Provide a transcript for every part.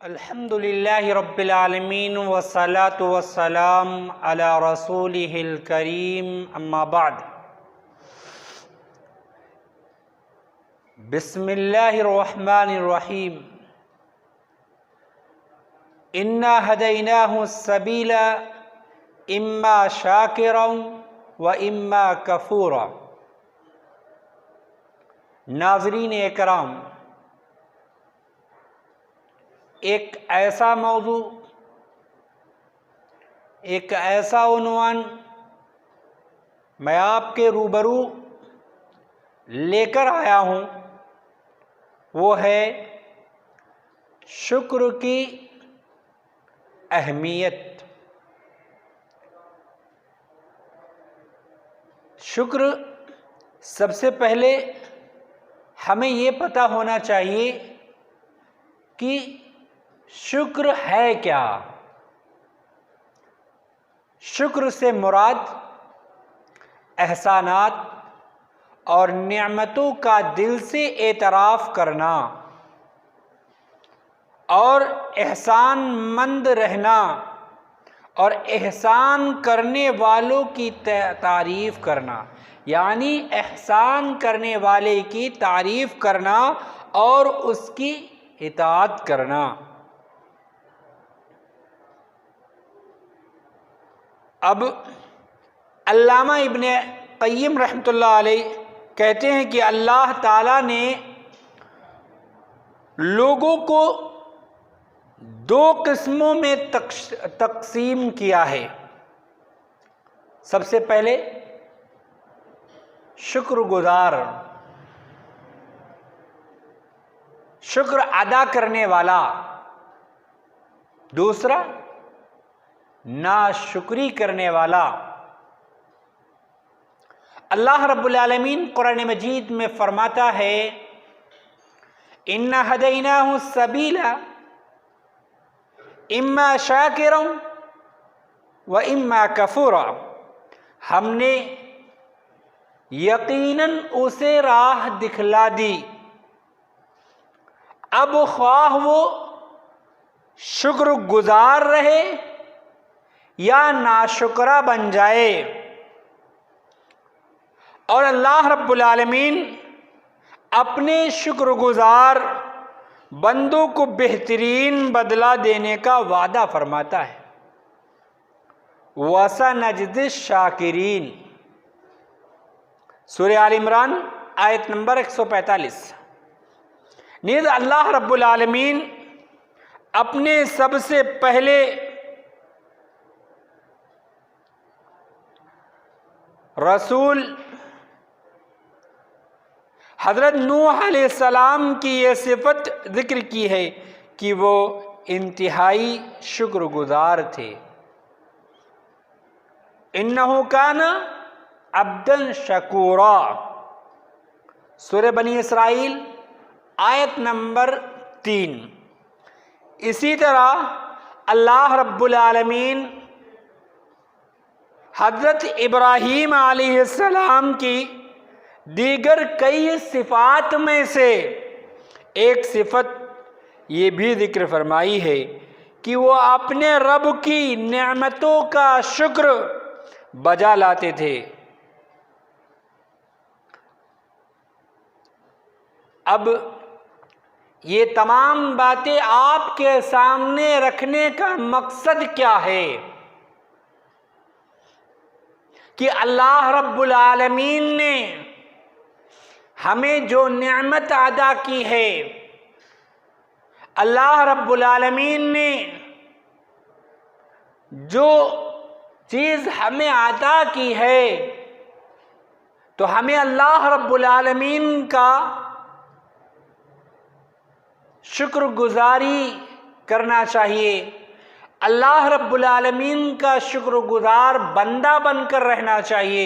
الحمد للہ رب العالمین والصلاة والسلام علی رسولہ الکریم اما بعد بسم اللہ الرحمن الرحیم انا ہدیناہ السبیل اما شاکرا و اما کفورا۔ ناظرین اکرام، ایک ایسا موضوع، ایک ایسا عنوان میں آپ کے روبرو لے کر آیا ہوں، وہ ہے شکر کی اہمیت۔ شکر، سب سے پہلے ہمیں یہ پتہ ہونا چاہیے کہ شکر ہے کیا۔ شکر سے مراد احسانات اور نعمتوں کا دل سے اعتراف کرنا اور احسان مند رہنا اور احسان کرنے والوں کی تعریف کرنا، یعنی احسان کرنے والے کی تعریف کرنا اور اس کی اطاعت کرنا۔ اب علامہ ابن قیم رحمۃ اللہ علیہ کہتے ہیں کہ اللہ تعالیٰ نے لوگوں کو دو قسموں میں تقسیم کیا ہے۔ سب سے پہلے شکر گزار، شکر ادا کرنے والا، دوسرا ناشکری کرنے والا۔ اللہ رب العالمین قرآن مجید میں فرماتا ہے اِنَّا هَدَيْنَاهُ السَّبِيلَ اِمَّا شَاكِرًا وَإِمَّا كَفُورًا۔ ہم نے یقیناً اسے راہ دکھلا دی، اب خواہ وہ شکر گزار رہے یا ناشکرہ بن جائے۔ اور اللہ رب العالمین اپنے شکر گزار بندوں کو بہترین بدلہ دینے کا وعدہ فرماتا ہے۔ وَسَنَجْزِي الشَّاكِرِينَ، سورہ آل عمران آیت نمبر 145۔ نیز اللہ رب العالمین اپنے سب سے پہلے رسول حضرت نوح علیہ السلام کی یہ صفت ذکر کی ہے کہ وہ انتہائی شکر گزار تھے۔ انہ کان عبدا شکورا، سورہ بنی اسرائیل آیت نمبر 3۔ اسی طرح اللہ رب العالمین حضرت ابراہیم علیہ السلام کی دیگر کئی صفات میں سے ایک صفت یہ بھی ذکر فرمائی ہے کہ وہ اپنے رب کی نعمتوں کا شکر بجا لاتے تھے۔ اب یہ تمام باتیں آپ کے سامنے رکھنے کا مقصد کیا ہے کہ اللہ رب العالمین نے ہمیں جو نعمت عطا کی ہے، اللہ رب العالمین نے جو چیز ہمیں عطا کی ہے، تو ہمیں اللہ رب العالمین کا شکر گزاری کرنا چاہیے، اللہ رب العالمین کا شکر گزار بندہ بن کر رہنا چاہیے۔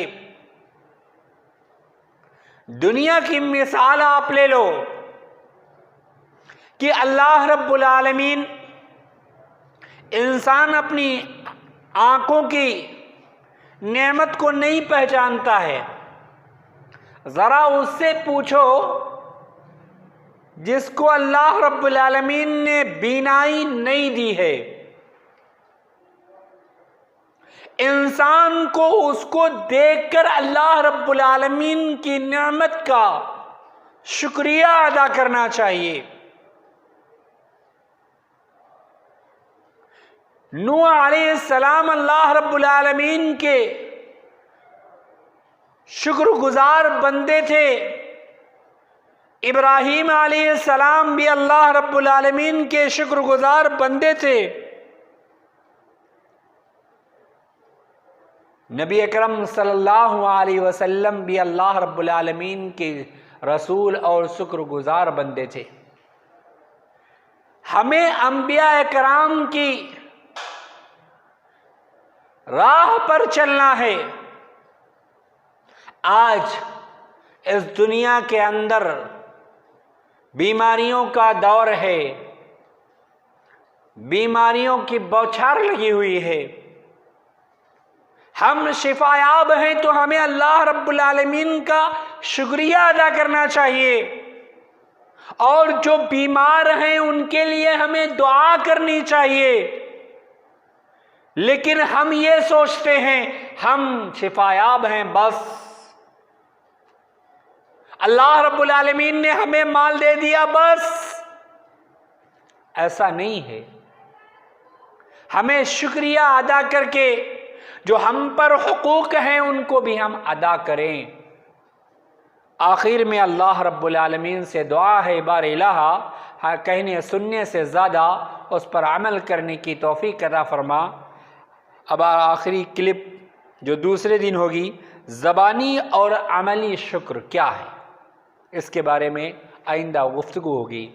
دنیا کی مثال آپ لے لو کہ اللہ رب العالمین انسان اپنی آنکھوں کی نعمت کو نہیں پہچانتا ہے۔ ذرا اس سے پوچھو جس کو اللہ رب العالمین نے بینائی نہیں دی ہے، انسان کو اس کو دیکھ کر اللہ رب العالمین کی نعمت کا شکریہ ادا کرنا چاہیے۔ نوح علیہ السلام اللہ رب العالمین کے شکر گزار بندے تھے، ابراہیم علیہ السلام بھی اللہ رب العالمین کے شکر گزار بندے تھے، نبی اکرم صلی اللہ علیہ وسلم بھی اللہ رب العالمین کے رسول اور شکر گزار بندے تھے۔ ہمیں انبیاء کرام کی راہ پر چلنا ہے۔ آج اس دنیا کے اندر بیماریوں کا دور ہے، بیماریوں کی بوچھار لگی ہوئی ہے، ہم شفا یاب ہیں تو ہمیں اللہ رب العالمین کا شکریہ ادا کرنا چاہیے، اور جو بیمار ہیں ان کے لیے ہمیں دعا کرنی چاہیے۔ لیکن ہم یہ سوچتے ہیں ہم شفا یاب ہیں، بس اللہ رب العالمین نے ہمیں مال دے دیا بس، ایسا نہیں ہے۔ ہمیں شکریہ ادا کر کے جو ہم پر حقوق ہیں ان کو بھی ہم ادا کریں۔ آخر میں اللہ رب العالمین سے دعا ہے، بار الہ کہنے سننے سے زیادہ اس پر عمل کرنے کی توفیق عطا فرما۔ اب آخری کلپ جو دوسرے دن ہوگی، زبانی اور عملی شکر کیا ہے، اس کے بارے میں آئندہ گفتگو ہوگی۔